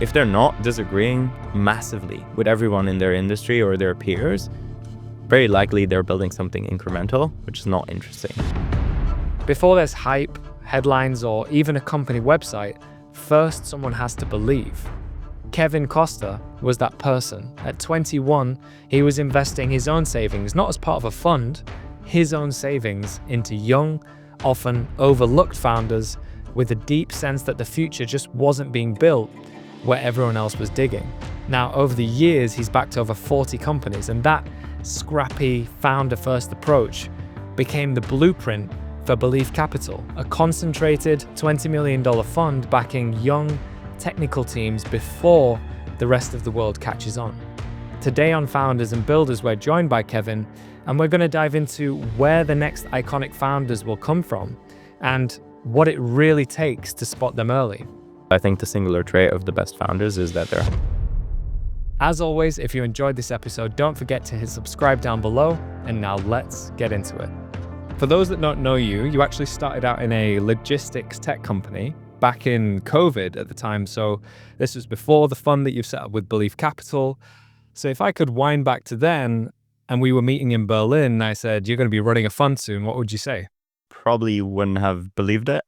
If they're not disagreeing massively with everyone in their industry or their peers, very likely they're building something incremental, which is not interesting. Before there's hype, headlines, or even a company website, first someone has to believe. Kevin Costa was that person. At 21, he was investing his own savings, not as part of a fund, his own savings into young, often overlooked founders with a deep sense that the future just wasn't being built where everyone else was digging. Now, over the years, he's backed over 40 companies, and that scrappy founder-first approach became the blueprint for Belief Capital, a concentrated $20 million fund backing young, technical teams before the rest of the world catches on. Today on Founders and Builders, we're joined by Kevin, and we're going to dive into where the next iconic founders will come from and what it really takes to spot them early. I think the singular trait of the best founders is that they're... As always, if you enjoyed this episode, don't forget to hit subscribe down below, and now let's get into it. For those that don't know you, you actually started out in a logistics tech company back in COVID at the time. So this was before the fund that you've set up with Belief Capital. So if I could wind back to then, and we were meeting in Berlin, and I said, you're going to be running a fund soon, what would you say? Probably wouldn't have believed it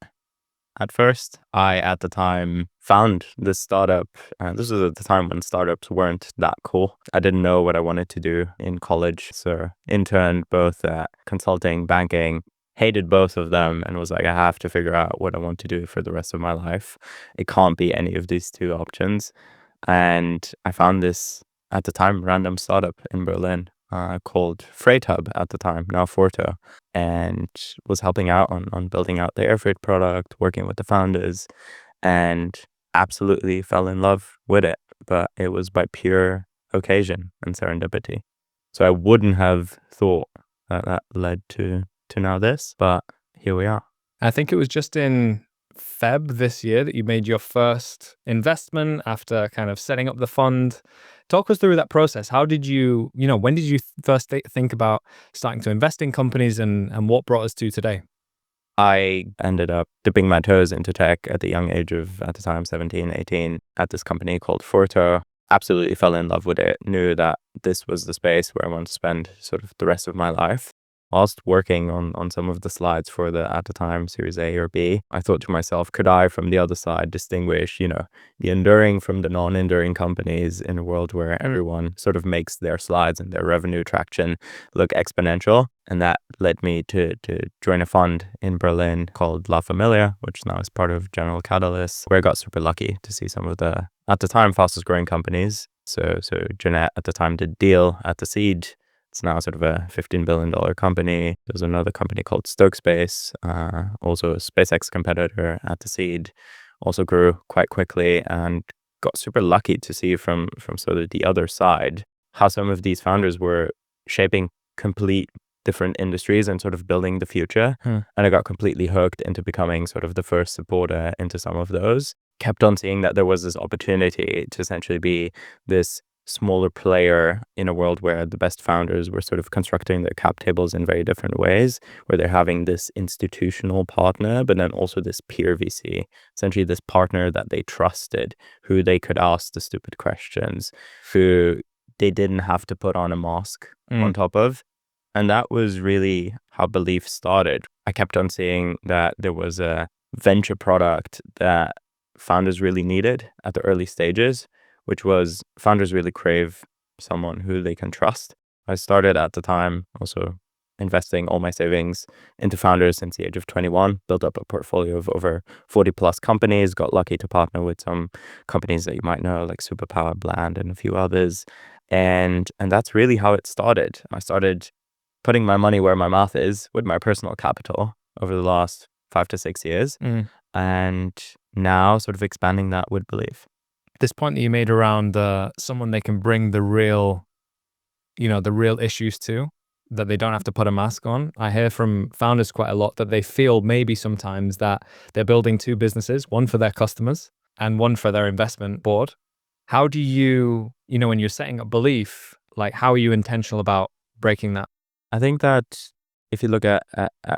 at first. I, at the time, found this startup. This was at the time when startups weren't that cool. I didn't know what I wanted to do in college. So interned both at consulting, banking, hated both of them, and was like, I have to figure out what I want to do for the rest of my life. It can't be any of these two options. And I found this, at the time, random startup in Berlin called Freight Hub at the time, now Forto, and was helping out on building out the air freight product, working with the founders, and absolutely fell in love with it. But it was by pure occasion and serendipity. So I wouldn't have thought that led to now this, but here we are. I think it was just in Feb this year that you made your first investment after kind of setting up the fund. Talk us through that process. How did you, when did you first think about starting to invest in companies, and what brought us to today? I ended up dipping my toes into tech at the young age of, at the time, 17, 18, at this company called Forto. Absolutely fell in love with it, knew that this was the space where I wanted to spend sort of the rest of my life. Whilst working on some of the slides for the, at the time, Series A or B, I thought to myself, could I, from the other side, distinguish, the enduring from the non-enduring companies in a world where everyone sort of makes their slides and their revenue traction look exponential? And that led me to join a fund in Berlin called La Familia, which now is part of General Catalyst, where I got super lucky to see some of the, at the time, fastest growing companies. So Jeanette at the time did Deal at the seed. It's now sort of a $15 billion company. There's another company called Stokespace, also a SpaceX competitor at the seed, also grew quite quickly, and got super lucky to see from sort of the other side how some of these founders were shaping complete different industries and sort of building the future. And I got completely hooked into becoming sort of the first supporter into some of those. Kept on seeing that there was this opportunity to essentially be this smaller player in a world where the best founders were sort of constructing their cap tables in very different ways, where they're having this institutional partner, but then also this peer VC, essentially this partner that they trusted, who they could ask the stupid questions, who they didn't have to put on a mask on top of. And that was really how Belief started. I kept on seeing that there was a venture product that founders really needed at the early stages, which was founders really crave someone who they can trust. I started at the time also investing all my savings into founders since the age of 21, built up a portfolio of over 40 plus companies, got lucky to partner with some companies that you might know like Superpower, Bland, and a few others. And that's really how it started. I started putting my money where my mouth is with my personal capital over the last 5 to 6 years. And now sort of expanding that with Belief. This point that you made around someone they can bring the real issues to, that they don't have to put a mask on. I hear from founders quite a lot that they feel maybe sometimes that they're building two businesses, one for their customers and one for their investment board. How do you, when you're setting up Belief, like how are you intentional about breaking that? I think that if you look at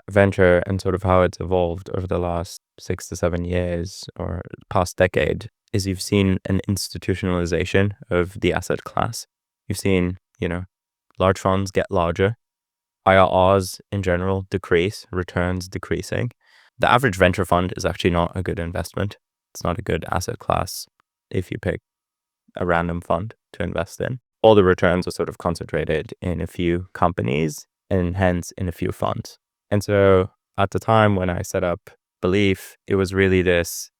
venture and sort of how it's evolved over the last 6 to 7 years or past decade, is you've seen an institutionalization of the asset class. You've seen, large funds get larger, IRRs in general decrease, returns decreasing. The average venture fund is actually not a good investment. It's not a good asset class if you pick a random fund to invest in. All the returns are sort of concentrated in a few companies and hence in a few funds. And so at the time when I set up Belief, it was really this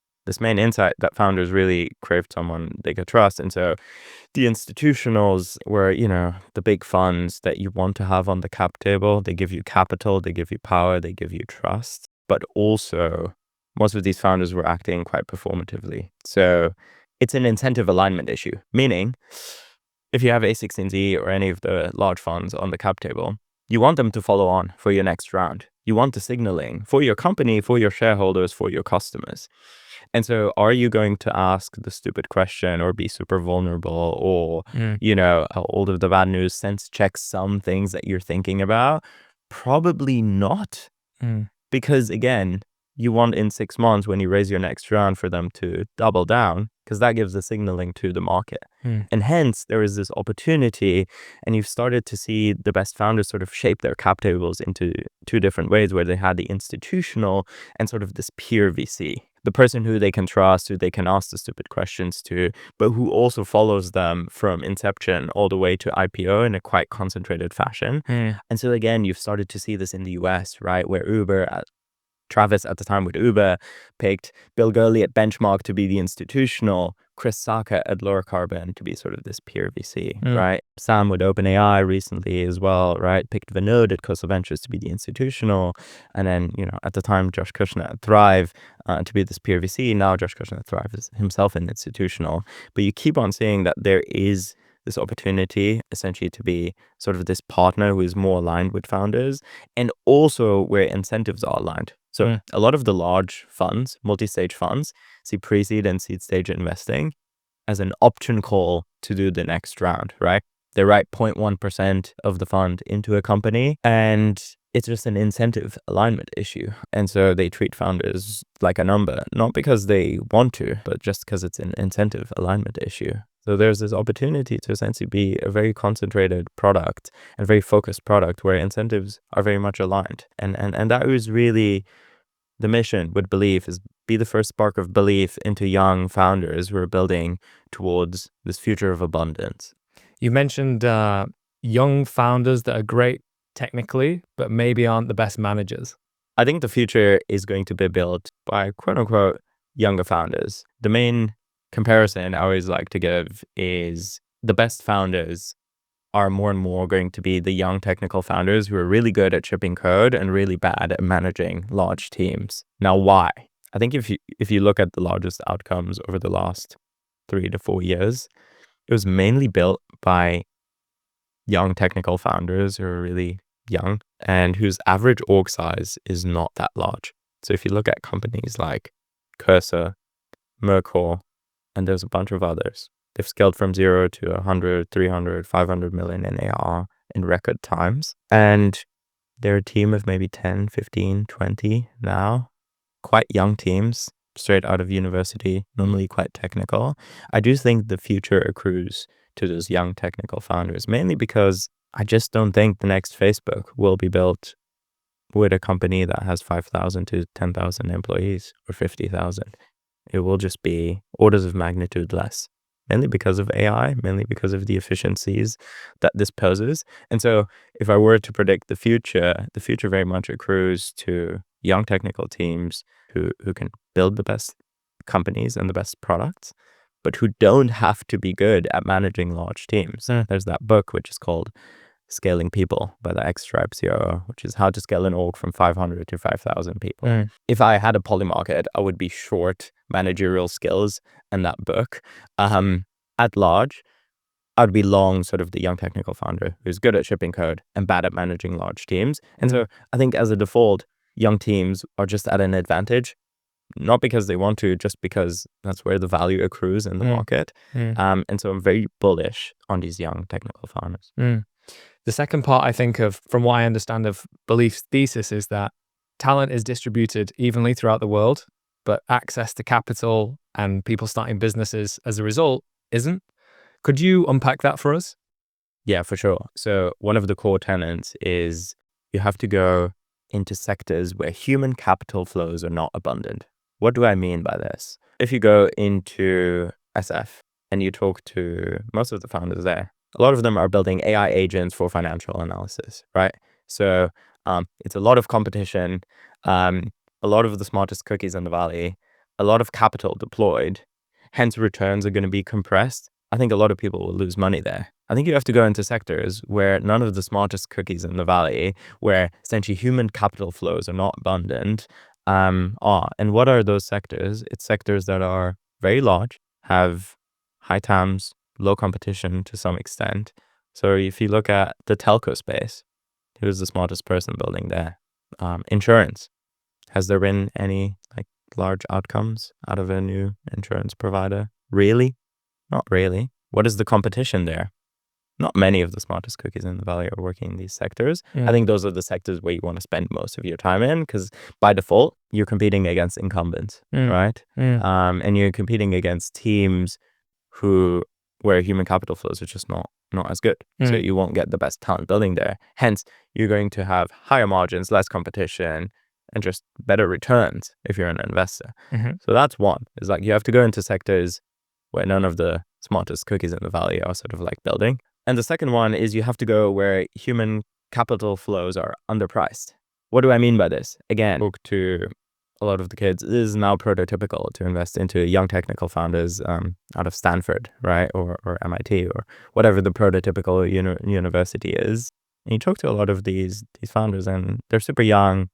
main insight that founders really craved someone they could trust. And so the institutionals were, the big funds that you want to have on the cap table. They give you capital, they give you power, they give you trust. But also, most of these founders were acting quite performatively. So it's an incentive alignment issue, meaning if you have A16Z or any of the large funds on the cap table, you want them to follow on for your next round. You want the signaling for your company, for your shareholders, for your customers. And so are you going to ask the stupid question or be super vulnerable or, all of the bad news sense check some things that you're thinking about? Probably not. Because again, you want in 6 months when you raise your next round for them to double down because that gives the signaling to the market. And hence there is this opportunity and you've started to see the best founders sort of shape their cap tables into two different ways where they had the institutional and sort of this peer VC. The person who they can trust, who they can ask the stupid questions to, but who also follows them from inception all the way to IPO in a quite concentrated fashion. And so again, you've started to see this in the US, right? Where Travis at the time with Uber picked Bill Gurley at Benchmark to be the institutional, Chris Sacca at Lower Carbon to be sort of this peer VC, right? Sam with OpenAI recently as well, right? Picked Vinod at Costa Ventures to be the institutional. And then, at the time, Josh Kushner at Thrive to be this peer VC. Now Josh Kushner at Thrive is himself an institutional. But you keep on seeing that there is this opportunity essentially to be sort of this partner who is more aligned with founders and also where incentives are aligned. So a lot of the large funds, multi-stage funds, see pre-seed and seed stage investing as an option call to do the next round, right? They write 0.1% of the fund into a company and it's just an incentive alignment issue. And so they treat founders like a number, not because they want to, but just because it's an incentive alignment issue. So there's this opportunity to essentially be a very concentrated product and very focused product where incentives are very much aligned. And that was really the mission with Belief, is be the first spark of belief into young founders who are building towards this future of abundance. You mentioned young founders that are great technically, but maybe aren't the best managers. I think the future is going to be built by quote unquote younger founders. The main comparison I always like to give is the best founders are more and more going to be the young technical founders who are really good at shipping code and really bad at managing large teams. Now, why? I think if you look at the largest outcomes over the last 3 to 4 years, it was mainly built by young technical founders who are really young and whose average org size is not that large. So if you look at companies like Costa, Mercor, and there's a bunch of others, they've scaled from 0 to 100, 300, 500 million in ARR in record times. And they're a team of maybe 10, 15, 20 now. Quite young teams, straight out of university, normally quite technical. I do think the future accrues to those young technical founders, mainly because I just don't think the next Facebook will be built with a company that has 5,000 to 10,000 employees or 50,000. It will just be orders of magnitude less, mainly because of AI, mainly because of the efficiencies that this poses. And so if I were to predict the future very much accrues to young technical teams who can build the best companies and the best products, but who don't have to be good at managing large teams. There's that book, which is called Scaling People by the X-Tribe COO, which is how to scale an org from 500 to 5,000 people. If I had a polymarket, I would be short managerial skills in that book. At large, I'd be long sort of the young technical founder who's good at shipping code and bad at managing large teams. And so I think as a default, young teams are just at an advantage, not because they want to, just because that's where the value accrues in the market. And so I'm very bullish on these young technical founders. The second part I think of, from what I understand of Belief's thesis, is that talent is distributed evenly throughout the world. but access to capital and people starting businesses as a result isn't. Could you unpack that for us? Yeah, for sure. So one of the core tenets is you have to go into sectors where human capital flows are not abundant. What do I mean by this? If you go into SF and you talk to most of the founders there, a lot of them are building AI agents for financial analysis, right? So it's a lot of competition, a lot of the smartest cookies in the valley, a lot of capital deployed, hence returns are going to be compressed. I think a lot of people will lose money there. I think you have to go into sectors where none of the smartest cookies in the valley, where essentially human capital flows are not abundant, are. And what are those sectors? It's sectors that are very large, have high TAMs, low competition to some extent. So if you look at the telco space, who's the smartest person building there? Insurance. Has there been any large outcomes out of a new insurance provider? Really? Not really. What is the competition there? Not many of the smartest cookies in the valley are working in these sectors. I think those are the sectors where you want to spend most of your time in, because by default, you're competing against incumbents, right? And you're competing against teams where human capital flows are just not as good. So you won't get the best talent building there. Hence, you're going to have higher margins, less competition, and just better returns if you're an investor. So that's one, is you have to go into sectors where none of the smartest cookies in the valley are sort of building. And the second one is you have to go where human capital flows are underpriced. What do I mean by this? Again, spoke to a lot of the kids. This is now prototypical to invest into young technical founders out of Stanford, right? Or MIT or whatever the prototypical university is. And you talk to a lot of these founders and they're super young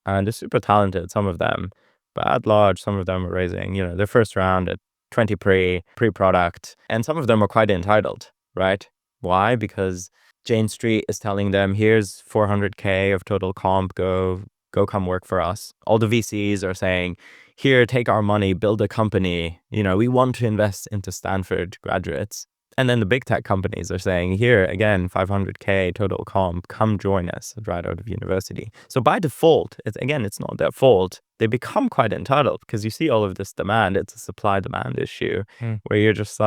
and they're super talented, some of them. But at large, some of them are raising, their first round at 20 pre-product. And some of them are quite entitled, right? Why? Because Jane Street is telling them, here's 400K of total comp, go come work for us. All the VCs are saying, here, take our money, build a company. We want to invest into Stanford graduates. And then the big tech companies are saying, here, again, 500K total comp, come join us right out of university. So by default, it's not their fault. They become quite entitled because you see all of this demand. It's a supply-demand issue where you're just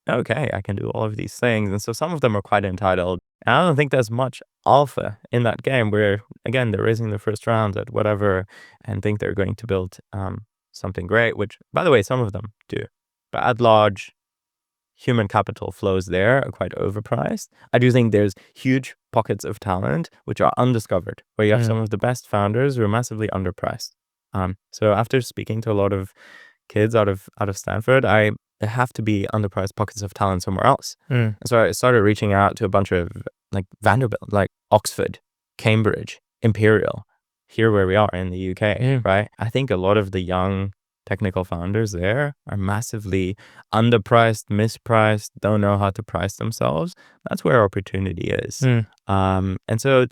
okay, I can do all of these things. And so some of them are quite entitled. And I don't think there's much alpha in that game where, again, they're raising their first round at whatever and think they're going to build something great, which, by the way, some of them do. But at large, human capital flows there are quite overpriced. I do think there's huge pockets of talent which are undiscovered, where you have some of the best founders who are massively underpriced. So after speaking to a lot of kids out of Stanford, there have to be underpriced pockets of talent somewhere else. And so I started reaching out to a bunch of Vanderbilt, Oxford, Cambridge, Imperial, here where we are in the UK, right? I think a lot of the young technical founders there are massively underpriced, mispriced, don't know how to price themselves. That's where opportunity is. And so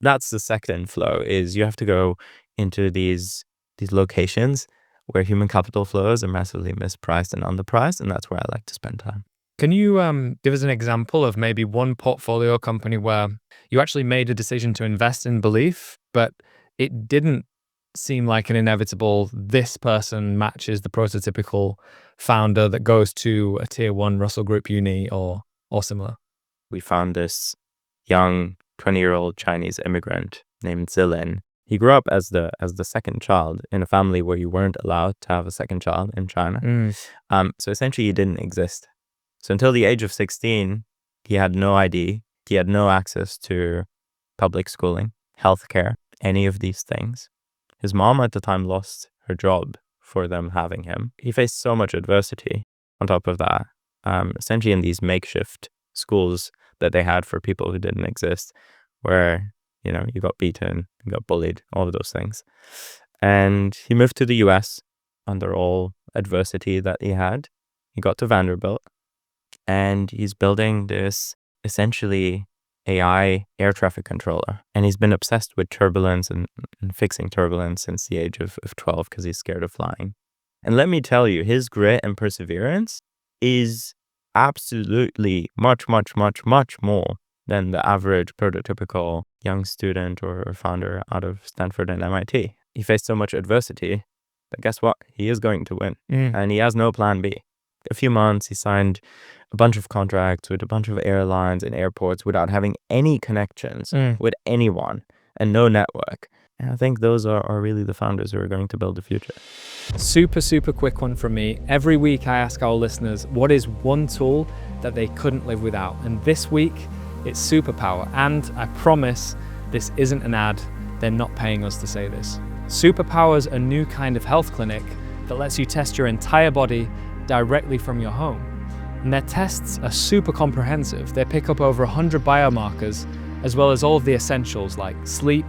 that's the second flow, is you have to go into these locations where human capital flows are massively mispriced and underpriced, and that's where I like to spend time. Can you give us an example of maybe one portfolio company where you actually made a decision to invest in belief, but it didn't seem like an inevitable, this person matches the prototypical founder that goes to a tier 1 Russell Group uni or similar? We found this young 20-year-old Chinese immigrant named Zilin. He grew up as the second child in a family where you weren't allowed to have a second child in China. So essentially he didn't exist. So until the age of 16, he had no ID. He had no access to public schooling, healthcare, any of these things. His mom at the time lost her job for them having him. He faced so much adversity on top of that, essentially in these makeshift schools that they had for people who didn't exist, where, you got beaten, you got bullied, all of those things. And he moved to the US under all adversity that he had. He got to Vanderbilt, and he's building this essentially AI air traffic controller. And he's been obsessed with turbulence and fixing turbulence since the age of 12 because he's scared of flying. And let me tell you, his grit and perseverance is absolutely much, much, much, much more than the average prototypical young student or founder out of Stanford and MIT. He faced so much adversity that guess what? He is going to win. Mm. And he has no plan B. A few months, he signed a bunch of contracts with a bunch of airlines and airports without having any connections with anyone and no network. And I think those are really the founders who are going to build the future. Super quick one from me. Every week I ask our listeners, what is one tool that they couldn't live without? And this week, it's superpower. And I promise this isn't an ad. They're not paying us to say this. Superpower's a new kind of health clinic that lets you test your entire body directly from your home. And their tests are super comprehensive. They pick up over 100 biomarkers, as well as all of the essentials like sleep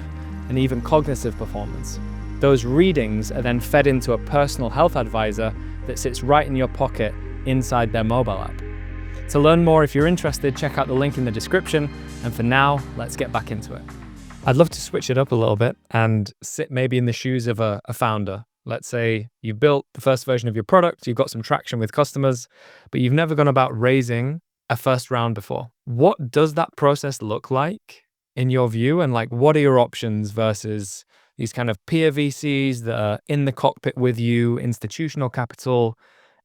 and even cognitive performance. Those readings are then fed into a personal health advisor that sits right in your pocket inside their mobile app. To learn more, if you're interested, check out the link in the description. And for now, let's get back into it. I'd love to switch it up a little bit and sit maybe in the shoes of a founder. Let's say you built the first version of your product, you've got some traction with customers, but you've never gone about raising a first round before. What does that process look like in your view? And like, what are your options versus these kind of peer VCs that are in the cockpit with you, institutional capital,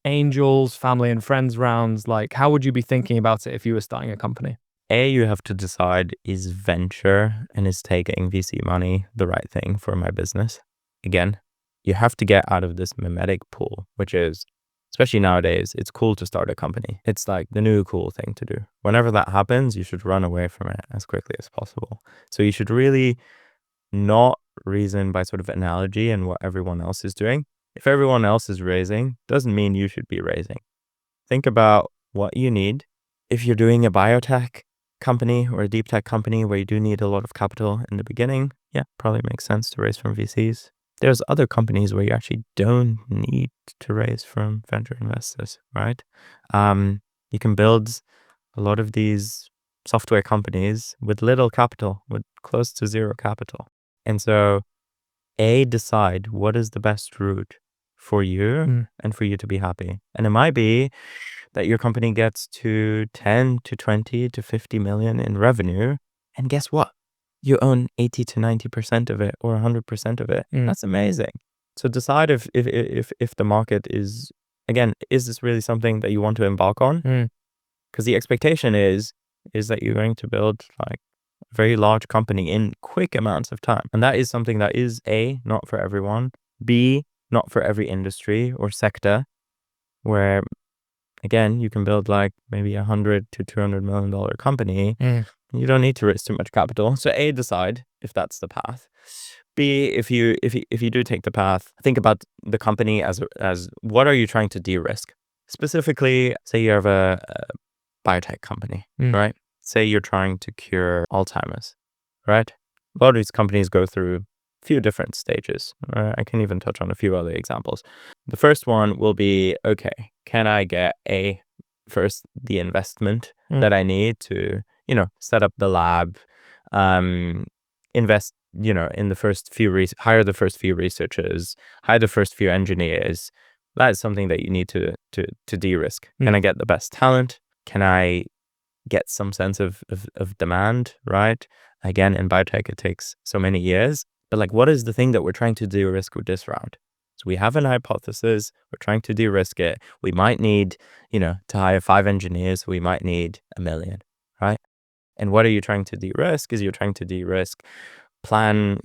angels, family and friends rounds? Like, how would you be thinking about it if you were starting a company? You have to decide, is venture and is taking VC money the right thing for my business? Again, you have to get out of this mimetic pool, which is, especially nowadays, it's cool to start a company. It's like the new cool thing to do. Whenever that happens, you should run away from it as quickly as possible. So you should really not reason by sort of analogy and what everyone else is doing. If everyone else is raising, doesn't mean you should be raising. Think about what you need. If you're doing a biotech company or a deep tech company where you do need a lot of capital in the beginning, yeah, probably makes sense to raise from VCs. There's other companies where you actually don't need to raise from venture investors, right? You can build a lot of these software companies with little capital, with close to zero capital. And so, decide what is the best route for you and for you to be happy. And it might be that your company gets to 10 to 20 to 50 million in revenue. And guess what? You own 80 to 90% of it or 100% of it. That's amazing. So decide if the market is, again, is this really something that you want to embark on? Because the expectation is that you're going to build like a very large company in quick amounts of time. And that is something that is A, not for everyone, B, not for every industry or sector, where again, you can build like maybe $100 to $200 million company. You don't need to raise too much capital. So A, decide if that's the path. B, if you do take the path, think about the company as what are you trying to de-risk? Specifically, say you have a biotech company, right? Say you're trying to cure Alzheimer's, right? A lot of these companies go through a few different stages. I can even touch on a few other examples. The first one will be, okay, can I get first the investment that I need to, set up the lab, invest, in the first few, hire the first few researchers, hire the first few engineers. That is something that you need to de-risk. Can I get the best talent? Can I get some sense of demand, right? Again, in biotech, it takes so many years. But like, what is the thing that we're trying to de-risk with this round? So we have an hypothesis, we're trying to de-risk it. We might need, to hire 5 engineers. We might need 1 million, right? And what are you trying to de-risk? Is you're trying to de-risk plan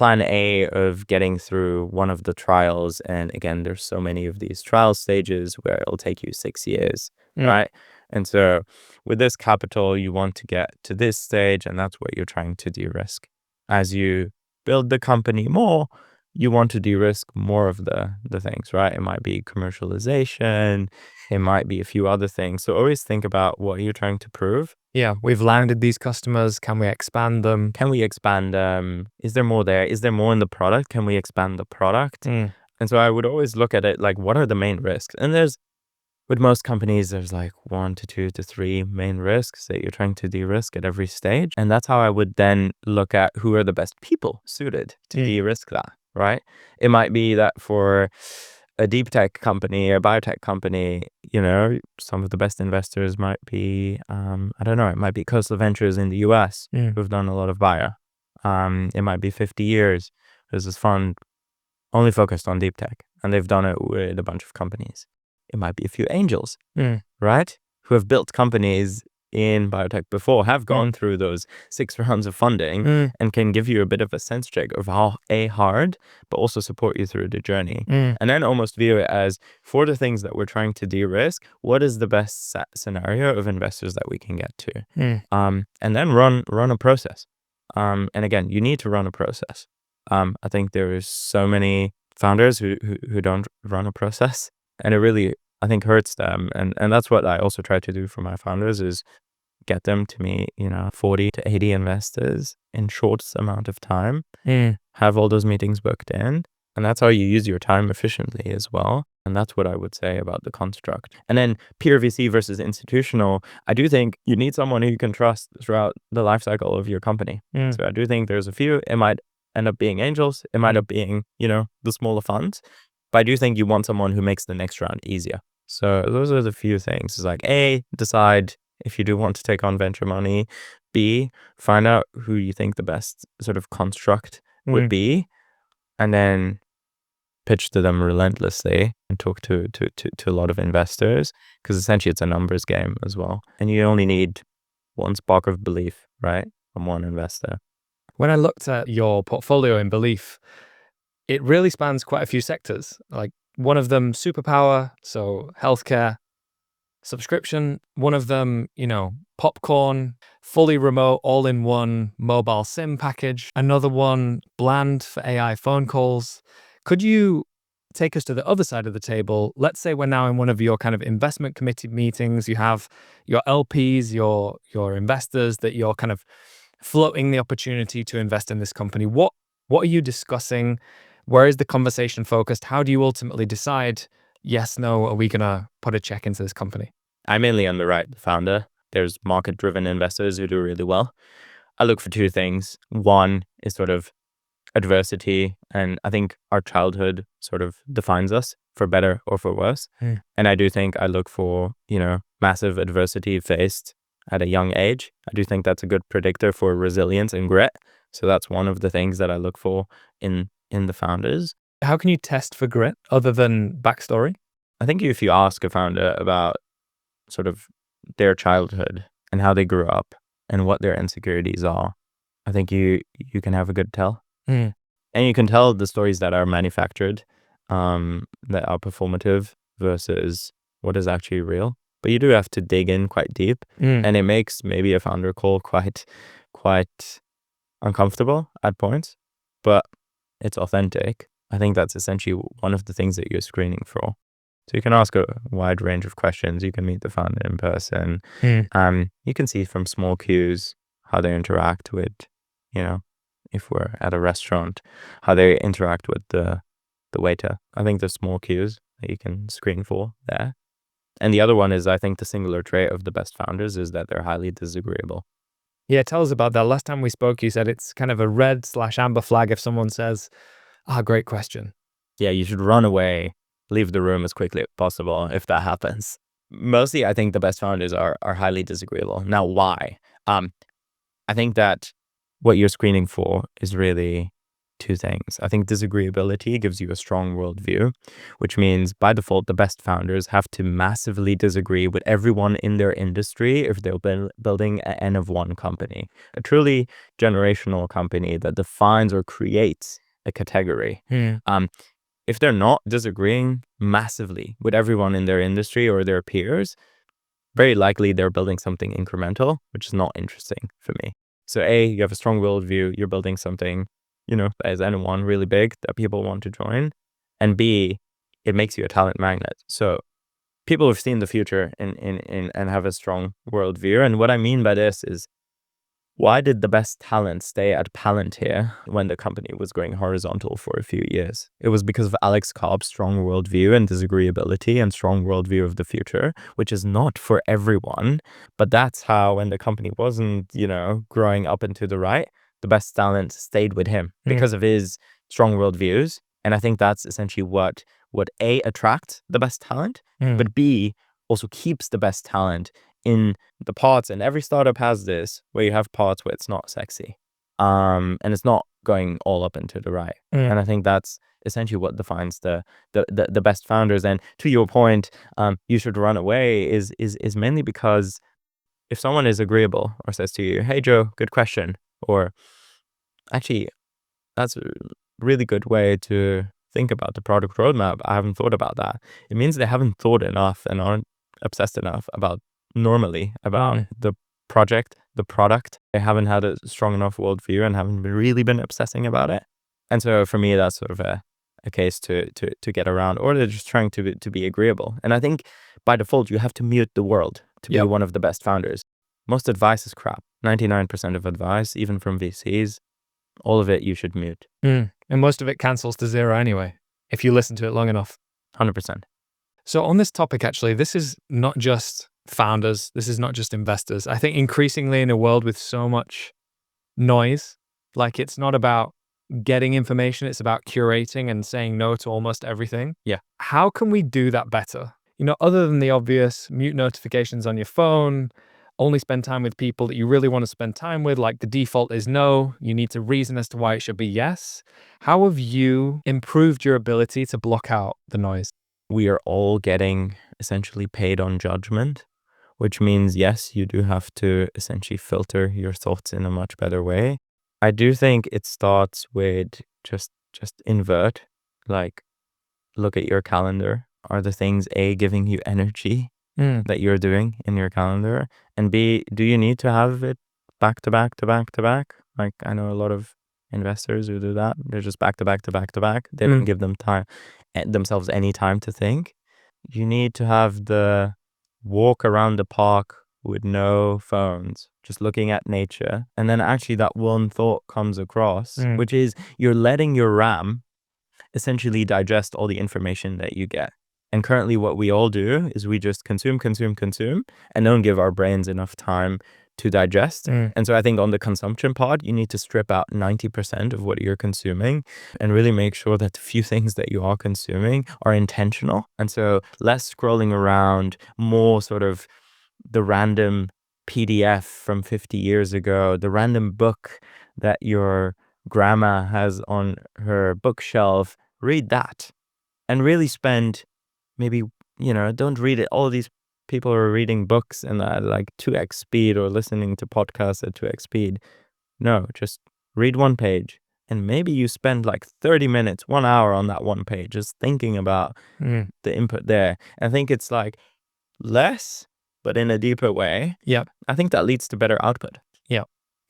A of getting through one of the trials. And again, there's so many of these trial stages where it'll take you 6 years, right? And so with this capital, you want to get to this stage, and that's what you're trying to de-risk. As you build the company more, you want to de-risk more of the things, right? It might be commercialization, it might be a few other things. So always think about what you're trying to prove. Yeah, we've landed these customers. Can we expand them? Can we expand them? Is there more there? Is there more in the product? Can we expand the product? And so I would always look at it like, what are the main risks? And with most companies, there's like 1 to 2 to 3 main risks that you're trying to de-risk at every stage. And that's how I would then look at who are the best people suited to de-risk that, right? It might be that for a deep tech company, a biotech company, some of the best investors might be, I don't know, it might be Costa Ventures in the US who've done a lot of bio. It might be 50 years. There's this fund only focused on deep tech, and they've done it with a bunch of companies. It might be a few angels, right? Who have built companies in biotech before, have gone through those 6 rounds of funding and can give you a bit of a sense check of how hard, but also support you through the journey. And then almost view it as, for the things that we're trying to de-risk, what is the best scenario of investors that we can get to? And then run a process. And again, you need to run a process. I think there is so many founders who don't run a process, and it really, I think, hurts them. And that's what I also try to do for my founders, is get them to meet, 40 to 80 investors in short amount of time, have all those meetings booked in. And that's how you use your time efficiently as well. And that's what I would say about the construct. And then peer VC versus institutional, I do think you need someone who you can trust throughout the life cycle of your company. So I do think there's a few, it might end up being angels, it might end up being, the smaller funds. But I do think you want someone who makes the next round easier. So those are the few things. It's like, A, decide if you do want to take on venture money. B, find out who you think the best sort of construct would be. And then pitch to them relentlessly and talk to a lot of investors, because essentially it's a numbers game as well. And you only need one spark of belief, right, from one investor. When I looked at your portfolio in Belief, it really spans quite a few sectors. Like one of them, superpower, so healthcare. Subscription, one of them, popcorn, fully remote, all-in-one mobile SIM package. Another one, Bland for AI phone calls. Could you take us to the other side of the table? Let's say we're now in one of your kind of investment committee meetings. You have your LPs, your investors that you're kind of floating the opportunity to invest in this company. What are you discussing? Where is the conversation focused? How do you ultimately decide, yes, no, are we going to put a check into this company? I mainly underwrite the founder. There's market-driven investors who do really well. I look for two things. One is sort of adversity, and I think our childhood sort of defines us, for better or for worse. And I do think I look for, massive adversity faced at a young age. I do think that's a good predictor for resilience and grit. So that's one of the things that I look for in the founders. How can you test for grit other than backstory? I think if you ask a founder about sort of their childhood and how they grew up and what their insecurities are, I think you can have a good tell. And you can tell the stories that are manufactured, that are performative versus what is actually real. But you do have to dig in quite deep, and it makes maybe a founder call quite uncomfortable at points, but it's authentic. I think that's essentially one of the things that you're screening for. So you can ask a wide range of questions. You can meet the founder in person. You can see from small cues how they interact with, if we're at a restaurant, how they interact with the waiter. I think there's small cues that you can screen for there. And the other one is, I think the singular trait of the best founders is that they're highly disagreeable. Yeah, tell us about that. Last time we spoke, you said it's kind of a red/amber flag if someone says, great question. Yeah, you should run away, leave the room as quickly as possible if that happens. Mostly, I think the best founders are highly disagreeable. Now, why? I think that what you're screening for is really two things. I think disagreeability gives you a strong worldview, which means by default, the best founders have to massively disagree with everyone in their industry if they're building an N of one company, a truly generational company that defines or creates a category. If they're not disagreeing massively with everyone in their industry or their peers, very likely they're building something incremental, which is not interesting for me. So A, you have a strong worldview, you're building something, that is N1 really big that people want to join. And B, it makes you a talent magnet. So people have seen the future and have a strong worldview. And what I mean by this is, why did the best talent stay at Palantir when the company was going horizontal for a few years? It was because of Alex Cobb's strong worldview and disagreeability and strong worldview of the future, which is not for everyone. But that's how, when the company wasn't, growing up and to the right, the best talent stayed with him because of his strong worldviews. And I think that's essentially what A, attracts the best talent, but B, also keeps the best talent in the parts. And every startup has this, where you have parts where it's not sexy. and it's not going all up and to the right. And I think that's essentially what defines the best founders. And to your point, you should run away is mainly because if someone is agreeable or says to you, "Hey Joe, good question," or actually, that's a really good way to think about the product roadmap. I haven't thought about that. It means they haven't thought enough and aren't obsessed enough about the project, the product. They haven't had a strong enough worldview and haven't really been obsessing about it. And so for me, that's sort of a case to get around, or they're just trying to be agreeable. And I think by default, you have to mute the world to be one of the best founders. Most advice is crap. 99% of advice, even from VCs, all of it you should mute. And most of it cancels to zero anyway, if you listen to it long enough. 100%. So on this topic, actually, this is not just founders. This is not just investors. I think increasingly in a world with so much noise, like it's not about getting information, it's about curating and saying no to almost everything. Yeah. How can we do that better? Other than the obvious, mute notifications on your phone, only spend time with people that you really want to spend time with, like the default is no, you need to reason as to why it should be yes. How have you improved your ability to block out the noise? We are all getting essentially paid on judgment, which means, yes, you do have to essentially filter your thoughts in a much better way. I do think it starts with just invert, like look at your calendar. Are the things A, giving you energy that you're doing in your calendar? And B, do you need to have it back to back to back to back? Like I know a lot of investors who do that. They're just back to back to back to back. They don't give themselves any time to think. You need to have the walk around the park with no phones, just looking at nature. And then actually that one thought comes across, which is you're letting your RAM essentially digest all the information that you get. And currently what we all do is we just consume, and don't give our brains enough time to digest. And so I think on the consumption part, you need to strip out 90% of what you're consuming and really make sure that the few things that you are consuming are intentional. And so less scrolling around, more sort of the random PDF from 50 years ago, the random book that your grandma has on her bookshelf, read that and really spend maybe, don't read it. All these people are reading books and like 2x speed or listening to podcasts at 2x speed. No, just read one page and maybe you spend like 30 minutes, 1 hour on that one page, just thinking about the input there. I think it's like less, but in a deeper way. Yeah. I think that leads to better output.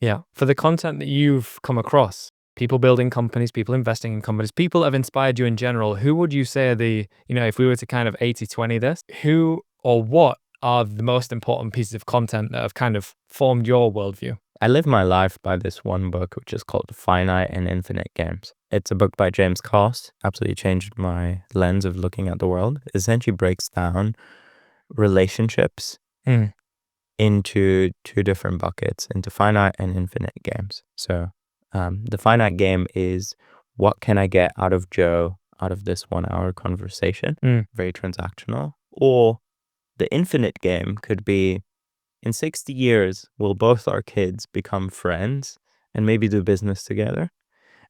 Yeah. For the content that you've come across, people building companies, people investing in companies, people have inspired you in general, who would you say are if we were to kind of 80-20 this, who or what are the most important pieces of content that have kind of formed your worldview? I live my life by this one book, which is called Finite and Infinite Games. It's a book by James Costa. Absolutely changed my lens of looking at the world. It essentially breaks down relationships into two different buckets, into finite and infinite games. So the finite game is, what can I get out of Joe out of this 1 hour conversation? Very transactional. Or the infinite game could be, in 60 years, will both our kids become friends and maybe do business together?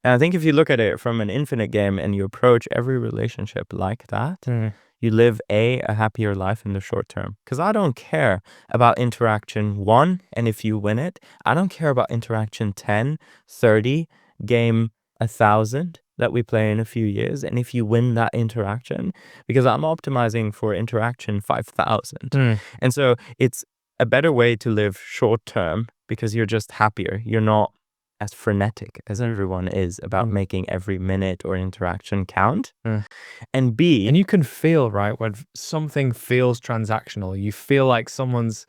And I think if you look at it from an infinite game and you approach every relationship like that, you live a happier life in the short term. Because I don't care about interaction 1, and if you win it, I don't care about interaction 10, 30, game 1,000 that we play in a few years, and if you win that interaction, because I'm optimizing for interaction 5,000. And so it's a better way to live short term because you're just happier. You're not as frenetic as everyone is about making every minute or interaction count. And B, and you can feel, right, when something feels transactional, you feel like someone's,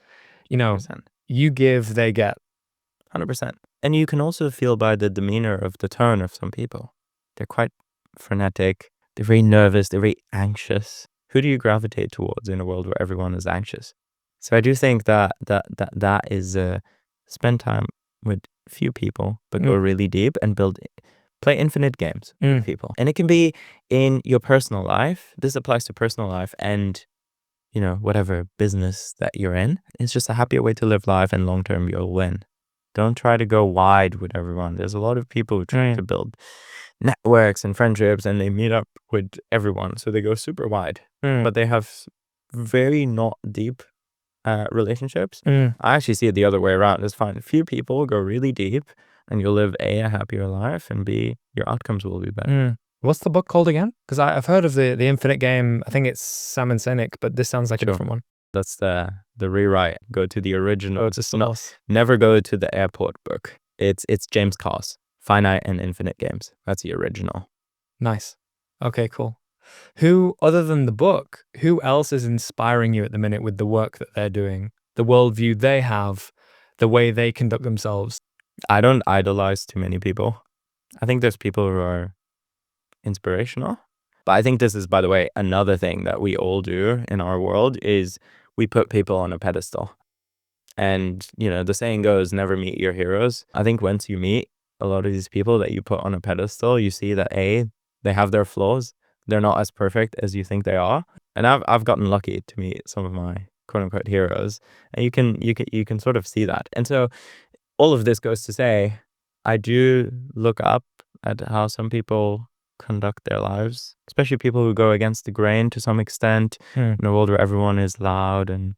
100%. You give, they get. 100%. And you can also feel by the demeanor of the tone of some people. They're quite frenetic. They're very nervous. They're very anxious. Who do you gravitate towards in a world where everyone is anxious? So I do think that is spend time with few people, but go really deep and play infinite games with people. And it can be in your personal life. This applies to personal life and, whatever business that you're in. It's just a happier way to live life, and long term you'll win. Don't try to go wide with everyone. There's a lot of people who try to build networks and friendships, and they meet up with everyone. So they go super wide, but they have very not deep relationships. I actually see it the other way around. It's fine. A few people go really deep, and you'll live A, a happier life, and B, your outcomes will be better. What's the book called again? Because I've heard of the Infinite Game. I think it's Simon Sinek, but this sounds like a different one. That's the rewrite. Go to the original. Go to source. Never go to the airport book. It's James Costa, Finite and Infinite Games. That's the original. Nice. Okay, cool. Who, other than the book, who else is inspiring you at the minute with the work that they're doing, the worldview they have, the way they conduct themselves? I don't idolize too many people. I think there's people who are inspirational. But I think this is, by the way, another thing that we all do in our world is we put people on a pedestal. And, the saying goes, never meet your heroes. I think once you meet a lot of these people that you put on a pedestal, you see that A, they have their flaws. They're not as perfect as you think they are. And I've gotten lucky to meet some of my quote unquote heroes. And you can sort of see that. And so all of this goes to say, I do look up at how some people conduct their lives, especially people who go against the grain to some extent in a world where everyone is loud and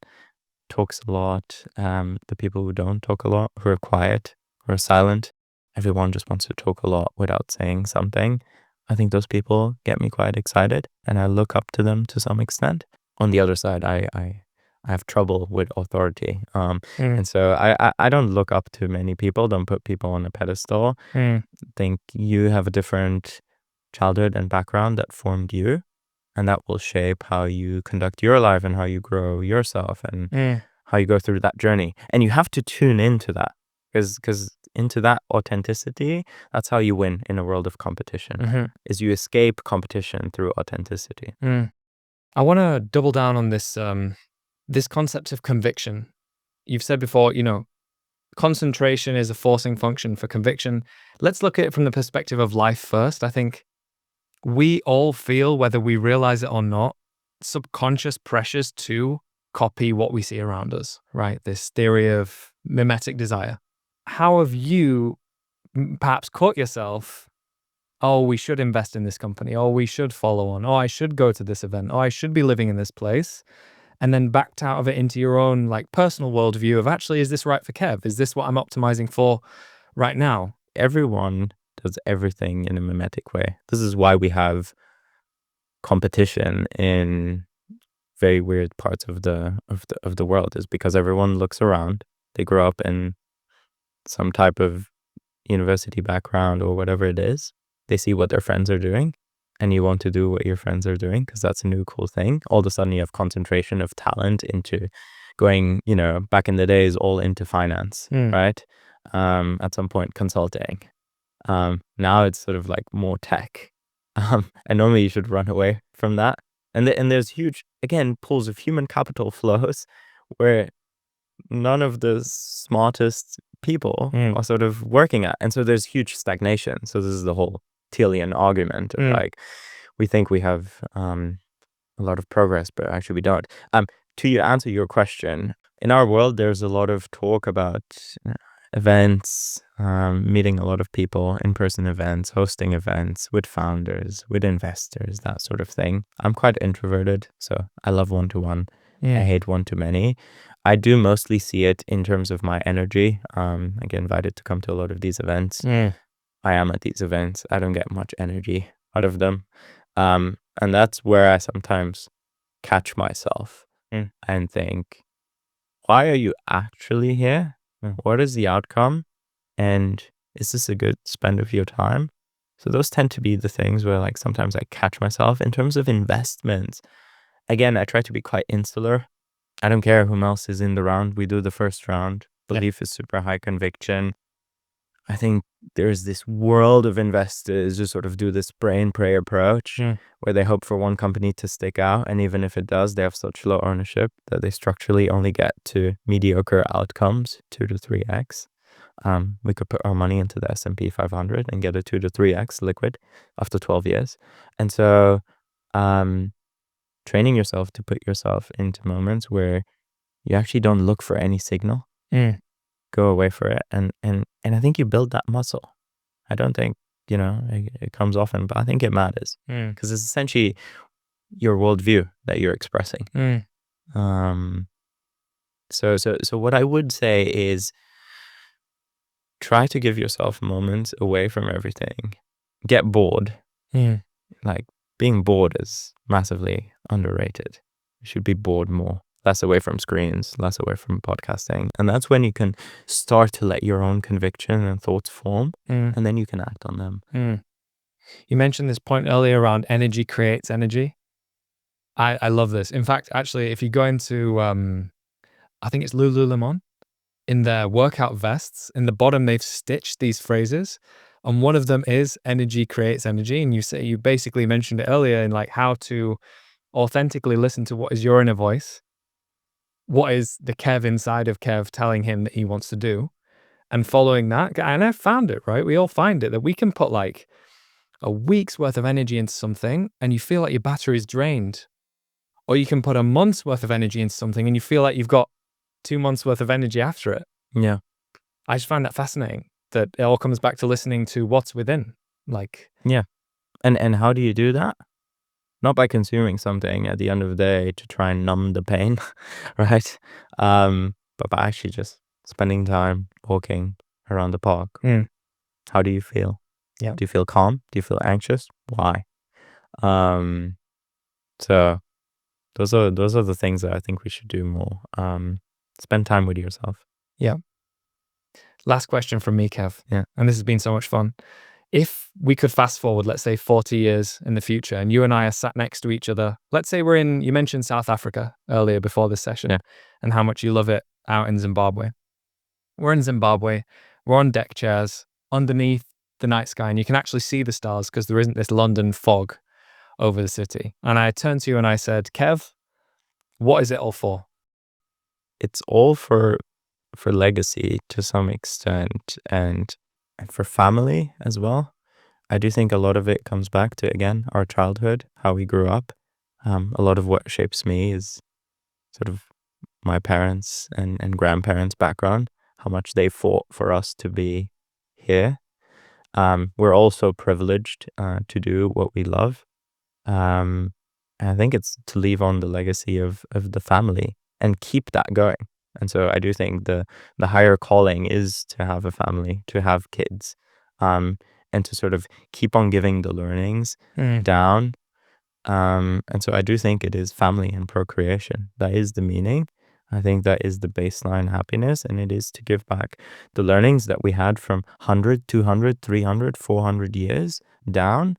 talks a lot. The people who don't talk a lot, who are quiet, who are silent, everyone just wants to talk a lot without saying something. I think those people get me quite excited, and I look up to them to some extent. On the other side, I have trouble with authority. And so I don't look up to many people, don't put people on a pedestal. Think you have a different childhood and background that formed you, and that will shape how you conduct your life and how you grow yourself and how you go through that journey. And you have to tune into that because into that authenticity, that's how you win in a world of competition, is you escape competition through authenticity. I want to double down on this this concept of conviction. You've said before, concentration is a forcing function for conviction. Let's look at it from the perspective of life first. I think we all feel, whether we realize it or not, subconscious pressures to copy what we see around us, right? This theory of mimetic desire. How have you perhaps caught yourself, oh, we should invest in this company, oh, we should follow on, oh, I should go to this event, oh, I should be living in this place, and then backed out of it into your own personal worldview of actually, is this right for Kev? Is this what I'm optimizing for right now? Everyone does everything in a mimetic way. This is why we have competition in very weird parts of the world, is because everyone looks around. They grow up in some type of university background or whatever it is. They see what their friends are doing, and you want to do what your friends are doing because that's a new cool thing. All of a sudden you have concentration of talent into going, back in the days, all into finance, right? At some point consulting. Now it's sort of like more tech. And normally you should run away from that. And there's huge, again, pools of human capital flows where none of the smartest people are sort of working at. And so there's huge stagnation. So this is the whole Thelian argument of we think we have a lot of progress, but actually we don't. To answer your question, in our world, there's a lot of talk about events, meeting a lot of people, in-person events, hosting events with founders, with investors, that sort of thing. I'm quite introverted, so I love one-to-one. I hate one-to-many. I do mostly see it in terms of my energy. I get invited to come to a lot of these events. I am at these events. I don't get much energy out of them. And that's where I sometimes catch myself and think, why are you actually here? What is the outcome? And is this a good spend of your time? So those tend to be the things where sometimes I catch myself. In terms of investments, again, I try to be quite insular. I don't care whom else is in the round. We do the first round. Belief is super high conviction. I think there's this world of investors who sort of do this pray and pray approach where they hope for one company to stick out. And even if it does, they have such low ownership that they structurally only get to mediocre outcomes, 2 to 3x. We could put our money into the S&P 500 and get a 2 to 3x liquid after 12 years. And so training yourself to put yourself into moments where you actually don't look for any signal. go away for it. And I think you build that muscle. I don't think, it comes often, but I think it matters because it's essentially your worldview that you're expressing. So what I would say is try to give yourself moments away from everything. Get bored. Like, being bored is massively underrated. You should be bored more. Less away from screens, less away from podcasting. And that's when you can start to let your own conviction and thoughts form, and then you can act on them. You mentioned this point earlier around energy creates energy. I love this. In fact, actually, if you go into, I think it's Lululemon, in their workout vests, in the bottom, they've stitched these phrases. And one of them is energy creates energy. And you basically mentioned it earlier in like how to authentically listen to what is your inner voice. What is the Kev inside of Kev telling him that he wants to do? And following that, and I found it, right? We all find it that we can put like a week's worth of energy into something and you feel like your battery is drained. Or you can put a month's worth of energy into something and you feel like you've got 2 months worth of energy after it. Yeah. I just find that fascinating that it all comes back to listening to what's within. Yeah. And how do you do that? Not by consuming something at the end of the day to try and numb the pain, right? But by actually just spending time walking around the park. How do you feel? Yeah. Do you feel calm? Do you feel anxious? Why? So those are the things that I think we should do more. Spend time with yourself. Yeah. Last question from me, Kev. Yeah. And this has been so much fun. If we could fast forward, let's say 40 years in the future, and you and I are sat next to each other, let's say you mentioned South Africa earlier before this session, and how much you love it out in Zimbabwe. We're in Zimbabwe, we're on deck chairs, underneath the night sky, and you can actually see the stars because there isn't this London fog over the city. And I turned to you and I said, Kev, what is it all for? It's all for legacy to some extent, and for family as well. I do think a lot of it comes back to, again, our childhood, how we grew up. A lot of what shapes me is sort of my parents and grandparents' background, how much they fought for us to be here. We're also privileged to do what we love. And I think it's to leave on the legacy of the family and keep that going. And so I do think the higher calling is to have a family, to have kids, and to sort of keep on giving the learnings down. And so I do think it is family and procreation. That is the meaning. I think that is the baseline happiness, and it is to give back the learnings that we had from 100, 200, 300, 400 years down,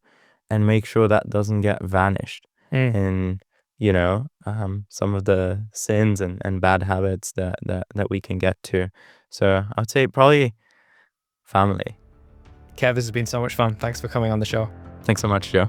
and make sure that doesn't get vanished in, some of the sins and bad habits that we can get to. So I'd say probably family. Kev, this has been so much fun. Thanks for coming on the show. Thanks so much, Joe.